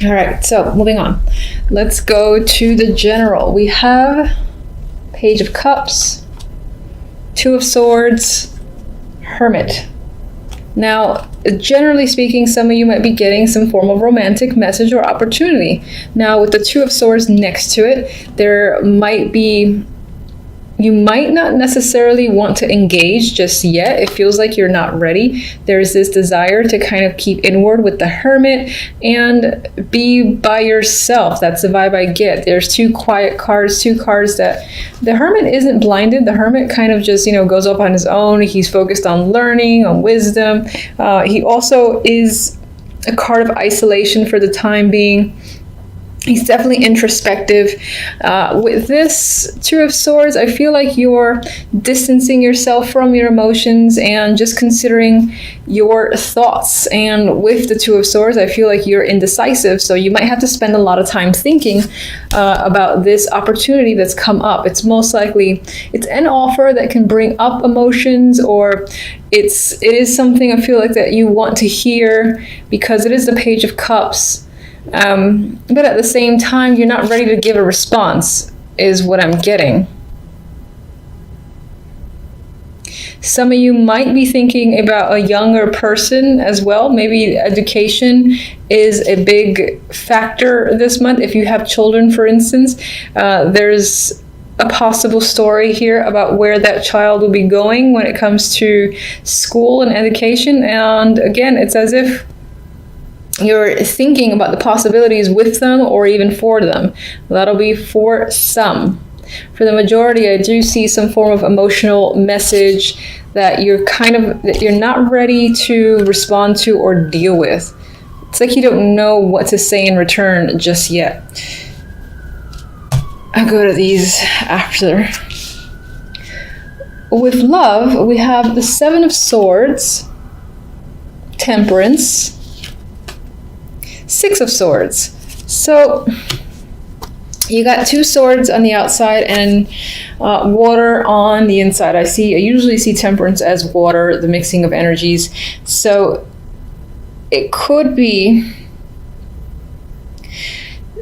All right, so moving on. Let's go to the general. We have Page of Cups, Two of Swords, Hermit. Now, generally speaking, some of you might be getting some form of romantic message or opportunity. Now, with the Two of Swords next to it, you might not necessarily want to engage just yet. It feels like you're not ready. There's this desire to kind of keep inward with the Hermit and be by yourself. That's the vibe I get. There's two quiet cards, two cards that the Hermit isn't blinded. The Hermit kind of just, goes up on his own. He's focused on learning, on wisdom. He also is a card of isolation for the time being. He's definitely introspective. With this Two of Swords, I feel like you're distancing yourself from your emotions and just considering your thoughts. And with the Two of Swords, I feel like you're indecisive. So you might have to spend a lot of time thinking about this opportunity that's come up. It's most likely, it's an offer that can bring up emotions, or it is something I feel like that you want to hear because it is the Page of Cups. But at the same time, you're not ready to give a response, is what I'm getting. Some of you might be thinking about a younger person as well. Maybe education is a big factor this month. If you have children, for instance, there's a possible story here about where that child will be going when it comes to school and education. And again, it's as if you're thinking about the possibilities with them or even for them. That'll be for some. For the majority, I do see some form of emotional message that you're not ready to respond to or deal with. It's like you don't know what to say in return just yet. I'll go to these after. With love, we have the Seven of Swords, Temperance, Six of Swords. So you got two swords on the outside and water on the inside. I usually see Temperance as water, the mixing of energies. So it could be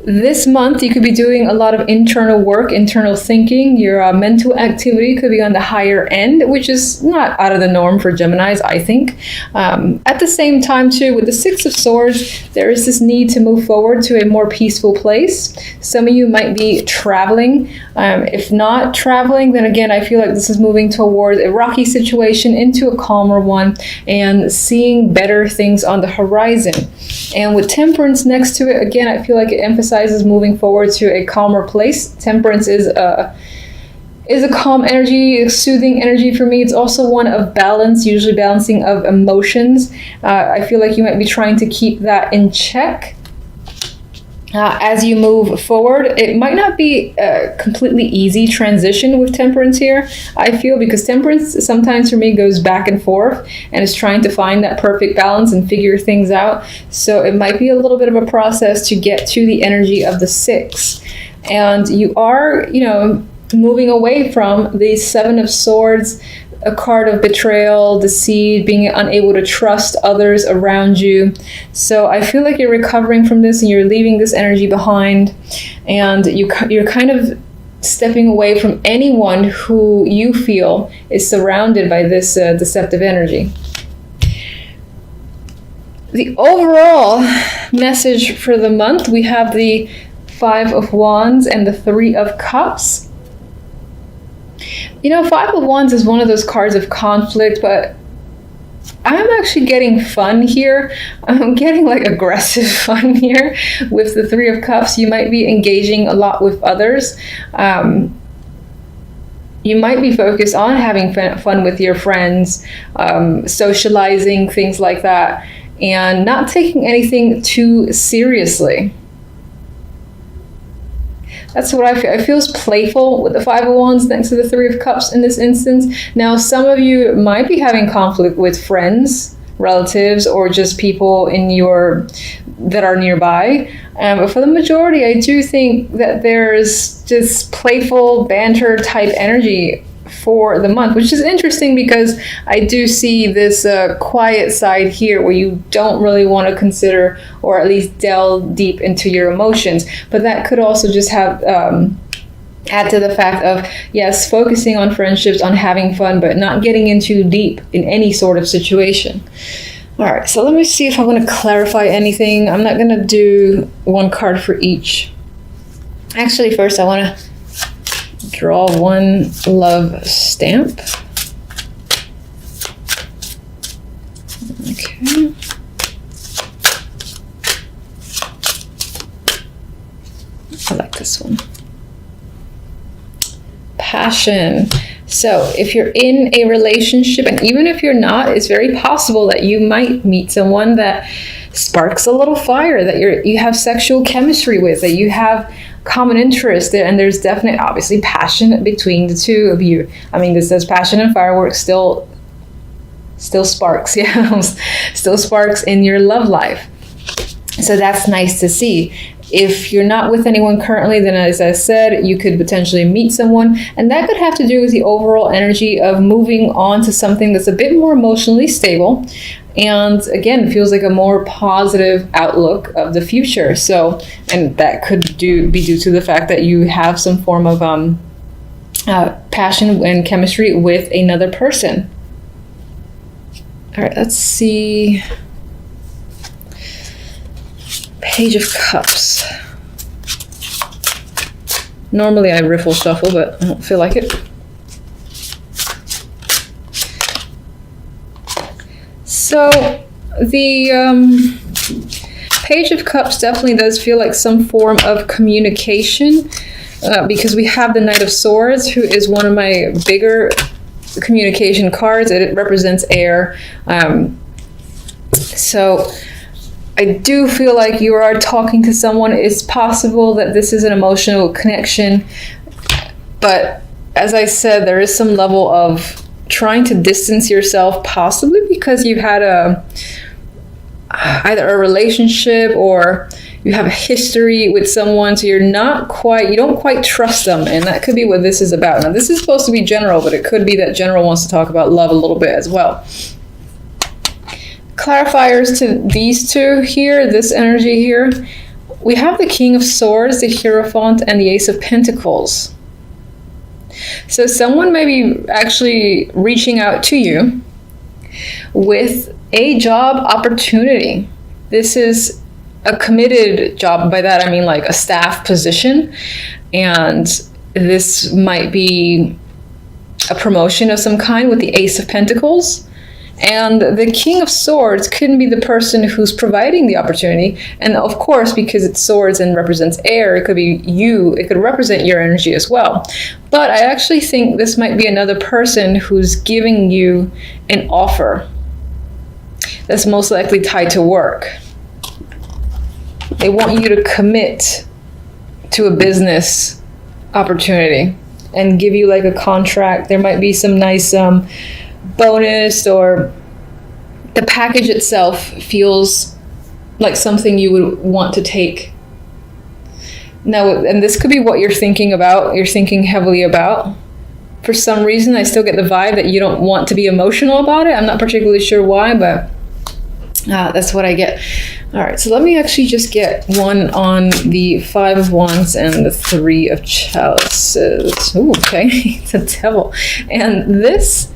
this month, you could be doing a lot of internal work, internal thinking. Your mental activity could be on the higher end, which is not out of the norm for Geminis, I think. At the same time, too, with the Six of Swords, there is this need to move forward to a more peaceful place. Some of you might be traveling. If not traveling, then again, I feel like this is moving towards a rocky situation into a calmer one and seeing better things on the horizon. And with Temperance next to it, again, I feel like it emphasizes moving forward to a calmer place. Temperance is a calm energy, a soothing energy for me. It's also one of balance, usually balancing of emotions. I feel like you might be trying to keep that in check. As you move forward, it might not be a completely easy transition with Temperance here, I feel, because Temperance sometimes for me goes back and forth and is trying to find that perfect balance and figure things out. So it might be a little bit of a process to get to the energy of the Six. And you are, moving away from the Seven of Swords, a card of betrayal, deceit, being unable to trust others around you. So I feel like you're recovering from this and you're leaving this energy behind, and you're kind of stepping away from anyone who you feel is surrounded by this deceptive energy. The overall message for the month, we have the Five of Wands and the Three of Cups. Five of Wands is one of those cards of conflict, but I'm actually getting fun here. I'm getting aggressive fun here with the Three of Cups. You might be engaging a lot with others. You might be focused on having fun with your friends, socializing, things like that, and not taking anything too seriously. That's what I feel. It feels playful with the Five of Wands next to the Three of Cups in this instance. Now, some of you might be having conflict with friends, relatives, or just people that are nearby. But for the majority, I do think that there's just playful banter type energy for the month, which is interesting because I do see this quiet side here where you don't really want to consider or at least delve deep into your emotions. But that could also just have add to the fact of, yes, focusing on friendships, on having fun, but not getting in too deep in any sort of situation. All right, so let me see if I want to clarify anything. I'm not going to do one card for each. Actually, first I want to draw one love stamp. Okay. I like this one. Passion. So if you're in a relationship, and even if you're not, it's very possible that you might meet someone that sparks a little fire, that you have sexual chemistry with, that you have common interest, and there's definite, obviously, passion between the two of you. I mean, this says passion and fireworks still sparks, yeah, still sparks in your love life. So that's nice to see. If you're not with anyone currently, then as I said, you could potentially meet someone, and that could have to do with the overall energy of moving on to something that's a bit more emotionally stable, and again, feels like a more positive outlook of the future. So, and that could be due to the fact that you have some form of passion and chemistry with another person. All right, let's see. Page of Cups. Normally I riffle shuffle, but I don't feel like it. So the Page of Cups definitely does feel like some form of communication, because we have the Knight of Swords, who is one of my bigger communication cards. It represents air. So I do feel like you are talking to someone. It's possible that this is an emotional connection, but as I said, there is some level of trying to distance yourself, possibly because you've had either a relationship or you have a history with someone, so you don't quite trust them, and that could be what this is about. Now, this is supposed to be general, but it could be that general wants to talk about love a little bit as well. Clarifiers to these two here, this energy here, we have the King of Swords, the Hierophant, and the Ace of Pentacles. So someone may be actually reaching out to you with a job opportunity. This is a committed job. By that I mean like a staff position, and this might be a promotion of some kind with the Ace of Pentacles. And the King of Swords couldn't be the person who's providing the opportunity. And of course, because it's swords and represents air, it could be you. It could represent your energy as well. But I actually think this might be another person who's giving you an offer that's most likely tied to work. They want you to commit to a business opportunity and give you like a contract. There might be some nice bonus, or the package itself feels like something you would want to take. Now, and this could be what you're thinking about, you're thinking heavily about. For some reason, I still get the vibe that you don't want to be emotional about it. I'm not particularly sure why, but that's what I get. All right, so let me actually just get one on the Five of Wands and the Three of Chalices. Ooh, okay, it's a devil. And this,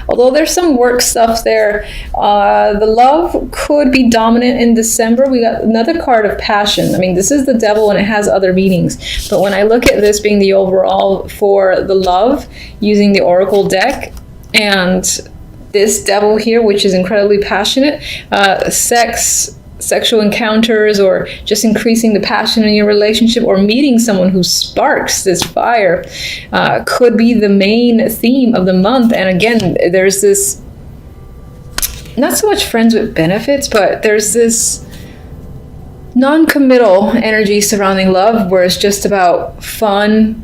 although there's some work stuff there, the love could be dominant in December. We got another card of passion. I mean, this is the devil and it has other meanings. But when I look at this being the overall for the love, using the Oracle deck, and this devil here, which is incredibly passionate, sexual encounters, or just increasing the passion in your relationship, or meeting someone who sparks this fire, could be the main theme of the month. And again, there's this, not so much friends with benefits, but there's this non-committal energy surrounding love, where it's just about fun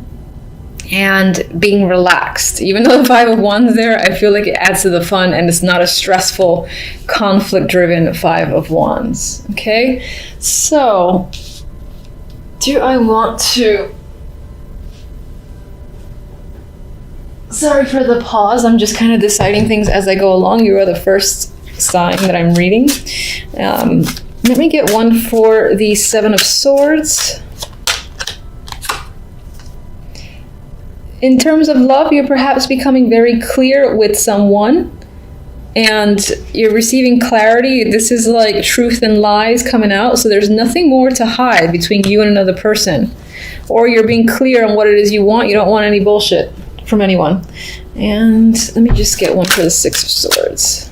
and being relaxed. Even though the Five of Wands there, I feel like it adds to the fun, and it's not a stressful, conflict-driven Five of Wands. Okay, so do I want to Sorry for the pause. I'm just kind of deciding things as I go along. You are the first sign that I'm reading. Let me get one for the Seven of Swords. In terms of love, you're perhaps becoming very clear with someone and you're receiving clarity. This is like truth and lies coming out. So there's nothing more to hide between you and another person. Or you're being clear on what it is you want. You don't want any bullshit from anyone. And let me just get one for the Six of Swords.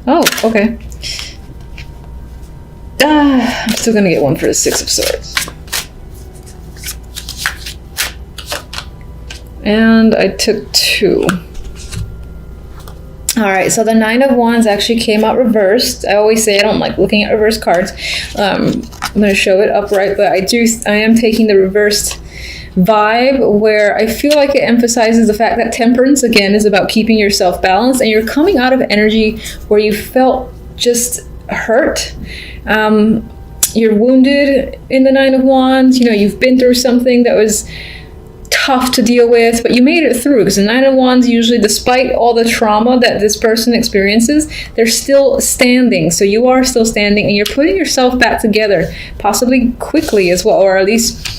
Oh, okay. I'm still going to get one for the Six of Swords. And I took two. All right, so the Nine of Wands actually came out reversed. I always say I don't like looking at reverse cards. I'm going to show it upright, but I am taking the reversed vibe where I feel like it emphasizes the fact that temperance, again, is about keeping yourself balanced, and you're coming out of energy where you felt just hurt. You're wounded in the Nine of Wands. You know, you've been through something that was tough to deal with, but you made it through, because the Nine of Wands usually, despite all the trauma that this person experiences, they're still standing. So you are still standing and you're putting yourself back together, possibly quickly as well, or at least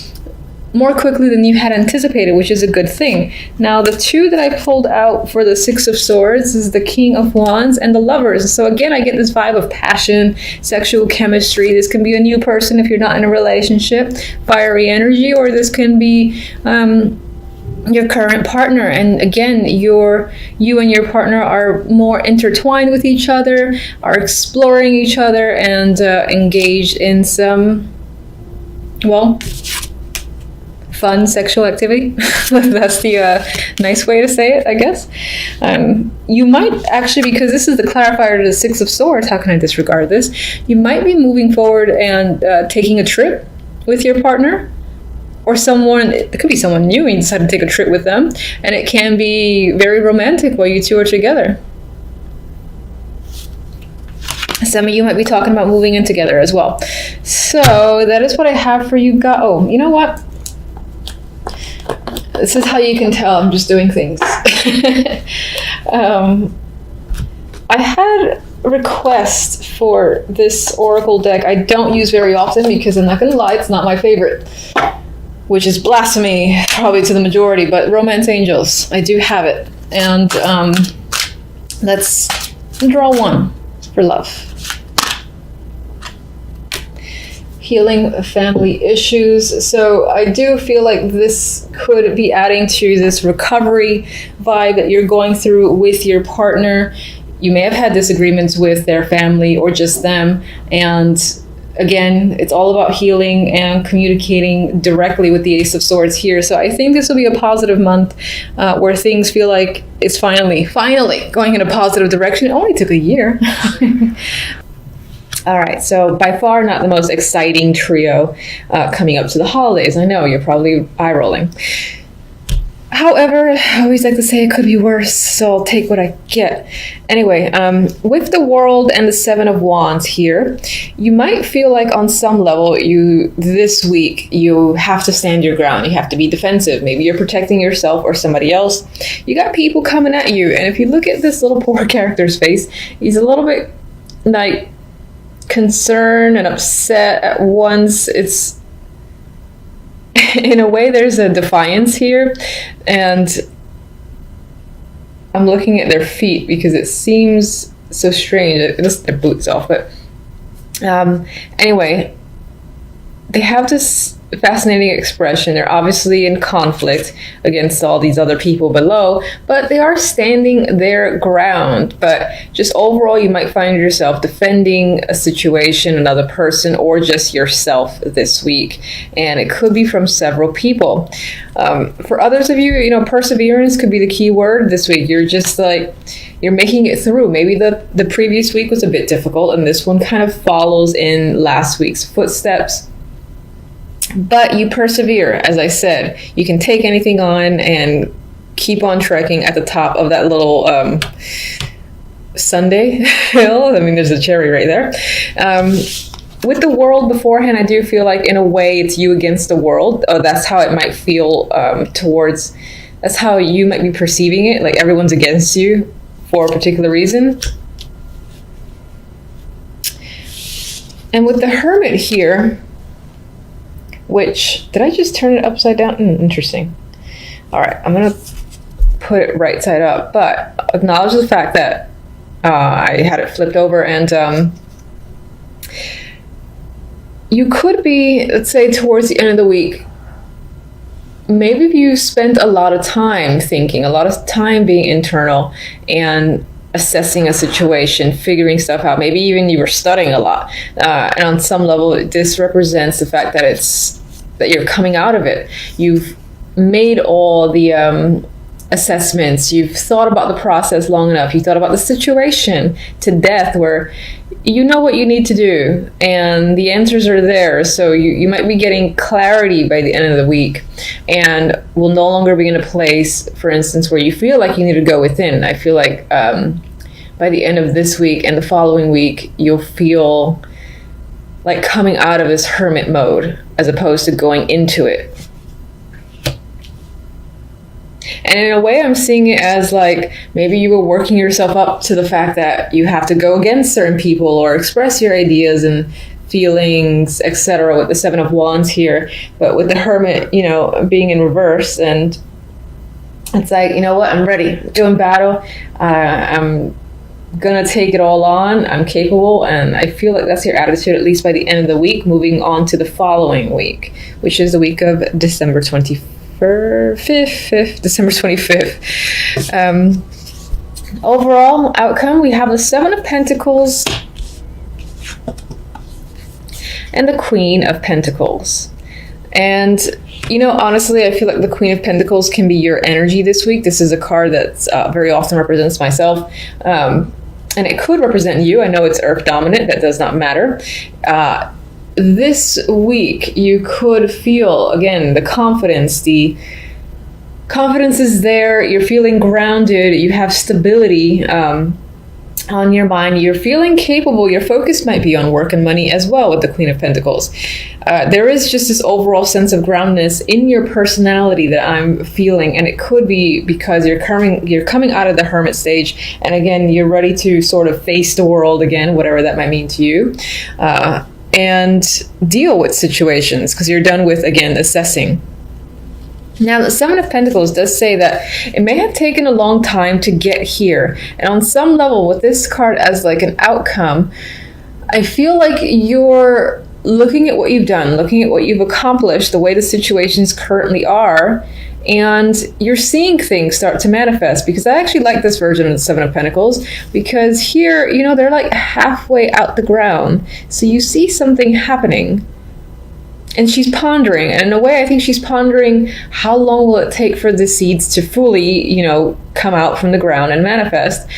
more quickly than you had anticipated, which is a good thing. Now, the two that I pulled out for the Six of Swords is the King of Wands and the Lovers. So again, I get this vibe of passion, sexual chemistry. This can be a new person if you're not in a relationship, fiery energy, or this can be your current partner. And again, you and your partner are more intertwined with each other, are exploring each other, and engaged in some, well, fun sexual activity. That's the nice way to say it, I guess. You might actually, because this is the clarifier to the Six of Swords, how can I disregard this? You might be moving forward and taking a trip with your partner, or someone, it could be someone new and you decide to take a trip with them, and it can be very romantic while you two are together. Some of you might be talking about moving in together as well. So that is what I have for you guys. Oh, you know what? This is how you can tell I'm just doing things. I had a request for this oracle deck I don't use very often, because I'm not going to lie, it's not my favorite, which is blasphemy probably to the majority, but Romance Angels, I do have it. And let's draw one for love. Healing family issues. So I do feel like this could be adding to this recovery vibe that you're going through with your partner. You may have had disagreements with their family or just them. And again, it's all about healing and communicating directly with the Ace of Swords here. So I think this will be a positive month where things feel like it's finally going in a positive direction. It only took a year. All right, so by far not the most exciting trio coming up to the holidays. I know, you're probably eye-rolling. However, I always like to say it could be worse, so I'll take what I get. Anyway, with the World and the Seven of Wands here, you might feel like on some level this week you have to stand your ground. You have to be defensive. Maybe you're protecting yourself or somebody else. You got people coming at you, and if you look at this little poor character's face, he's a little bit like concerned and upset at once. It's, in a way, there's a defiance here, and I'm looking at their feet because it seems so strange. It just their boots off, but anyway, they have this fascinating expression. They're obviously in conflict against all these other people below, but they are standing their ground. But just overall, you might find yourself defending a situation, another person, or just yourself this week. And it could be from several people. For others of you, perseverance could be the key word this week. You're just like, you're making it through. Maybe the previous week was a bit difficult, and this one kind of follows in last week's footsteps. But you persevere, as I said. You can take anything on and keep on trekking at the top of that little Sunday hill. I mean, there's a cherry right there. With the World beforehand, I do feel like, in a way, it's you against the world. Oh, that's how it might feel towards That's how you might be perceiving it, like everyone's against you for a particular reason. And with the Hermit here, which, did I just turn it upside down? Interesting. All right, I'm gonna put it right side up, but acknowledge the fact that I had it flipped over, and you could be, let's say towards the end of the week, maybe if you spent a lot of time thinking, a lot of time being internal and assessing a situation, figuring stuff out, maybe even you were studying a lot, and on some level this represents the fact that you're coming out of it. You've made all the assessments, you've thought about the process long enough, you thought about the situation to death, where you know what you need to do and the answers are there. So you might be getting clarity by the end of the week, and will no longer be in a place, for instance, where you feel like you need to go within. I feel like by the end of this week and the following week, you'll feel like coming out of this hermit mode as opposed to going into it. And in a way, I'm seeing it as like maybe you were working yourself up to the fact that you have to go against certain people or express your ideas and feelings, etc. with the Seven of Wands here. But with the Hermit, you know, being in reverse, and it's like, you know what, I'm ready, doing battle. I'm gonna take it all on. I'm capable, and I feel like that's your attitude, at least by the end of the week, moving on to the following week, which is the week of December 25th. December 25th. Overall outcome, we have the Seven of Pentacles and the Queen of Pentacles. And, you know, honestly, I feel like the Queen of Pentacles can be your energy this week. This is a card that's very often represents myself. And it could represent you. I know it's Earth dominant. That does not matter. This week, you could feel, again, the confidence. The confidence is there. You're feeling grounded. You have stability on your mind. You're feeling capable. Your focus might be on work and money as well with the Queen of Pentacles. There is just this overall sense of groundedness in your personality that I'm feeling, and it could be because you're coming out of the Hermit stage, and again, you're ready to sort of face the world again, whatever that might mean to you. And deal with situations, because you're done with, again, assessing. Now, the Seven of Pentacles does say that it may have taken a long time to get here. And on some level, with this card as like an outcome, I feel like you're looking at what you've done, looking at what you've accomplished, the way the situations currently are, and you're seeing things start to manifest. Because I actually like this version of the Seven of Pentacles, because here, you know, they're like halfway out the ground. So you see something happening, and she's pondering. And in a way, I think she's pondering, how long will it take for the seeds to fully, you know, come out from the ground and manifest?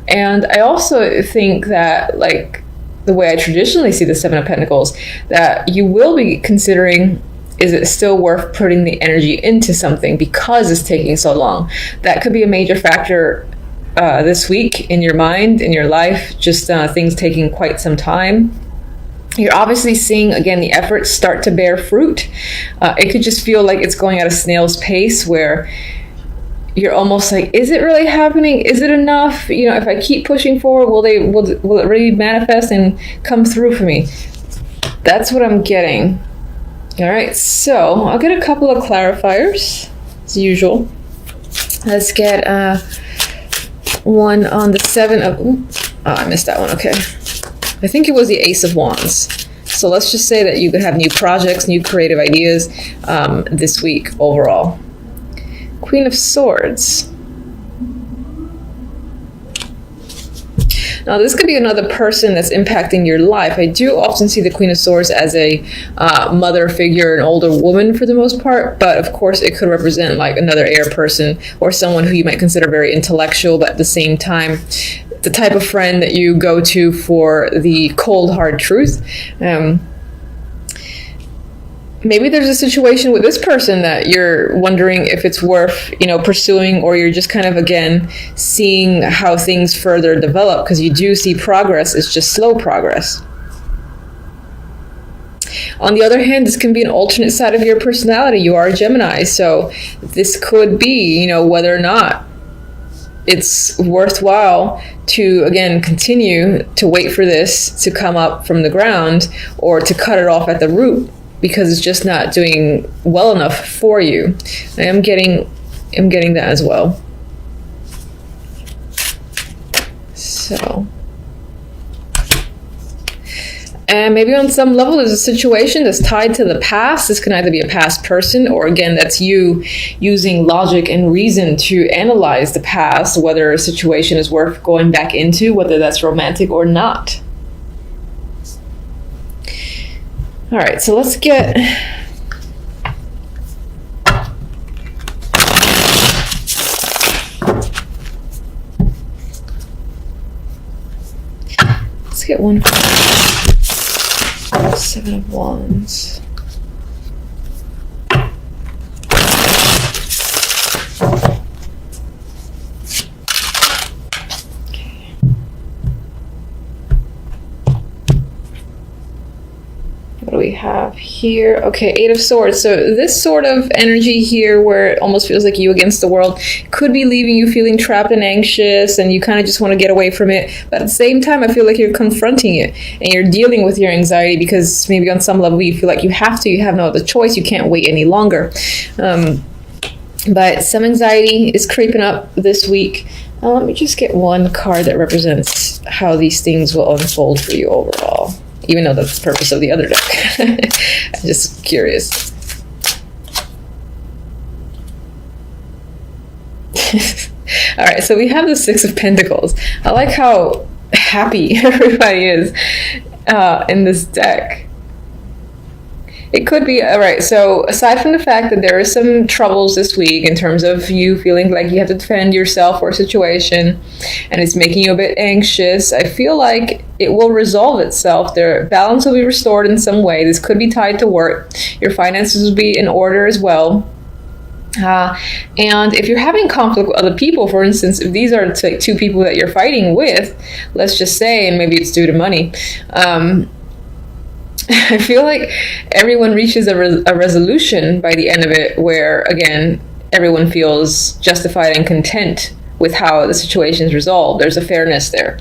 And I also think that, like, the way I traditionally see the Seven of Pentacles, that you will be considering, is it still worth putting the energy into something because it's taking so long? That could be a major factor this week in your mind, in your life, just things taking quite some time. You're obviously seeing, again, the efforts start to bear fruit. It could just feel like it's going at a snail's pace, where you're almost like, is it really happening? Is it enough? You know, if I keep pushing forward, will it really manifest and come through for me? That's what I'm getting. All right, so I'll get a couple of clarifiers, as usual. Let's get one on the Seven of... I missed that one, okay. I think it was the Ace of Wands. So let's just say that you could have new projects, new creative ideas this week overall. Queen of Swords. Now, this could be another person that's impacting your life. I do often see the Queen of Swords as a mother figure, an older woman for the most part, but of course it could represent like another air person, or someone who you might consider very intellectual, but at the same time, the type of friend that you go to for the cold, hard truth. Maybe there's a situation with this person that you're wondering if it's worth, you know, pursuing, or you're just kind of, again, seeing how things further develop, because you do see progress. It's just slow progress. On the other hand, this can be an alternate side of your personality. You are a Gemini, so this could be, you know, whether or not it's worthwhile to, again, continue to wait for this to come up from the ground or to cut it off at the root because it's just not doing well enough for you. I'm getting that as well. So, and maybe on some level there's a situation that's tied to the past. This can either be a past person or, again, that's you using logic and reason to analyze the past, whether a situation is worth going back into, whether that's romantic or not. All right, so let's get... Let's get one. 7 of Wands. What do we have here? Okay, 8 of Swords. So this sort of energy here where it almost feels like you against the world could be leaving you feeling trapped and anxious, and you kind of just want to get away from it. But at the same time, I feel like you're confronting it and you're dealing with your anxiety because maybe on some level you feel like you have to, you have no other choice, you can't wait any longer. But some anxiety is creeping up this week. Let me just get one card that represents how these things will unfold for you overall. Even though that's the purpose of the other deck. I'm just curious. All right, so we have the 6 of Pentacles. I like how happy everybody is in this deck. It could be, all right, so aside from the fact that there are some troubles this week in terms of you feeling like you have to defend yourself or a situation and it's making you a bit anxious, I feel like it will resolve itself. Their balance will be restored in some way. This could be tied to work. Your finances will be in order as well. And if you're having conflict with other people, for instance, if these are two people that you're fighting with, let's just say, and maybe it's due to money, I feel like everyone reaches a resolution by the end of it where, again, everyone feels justified and content with how the situation is resolved. There's a fairness there.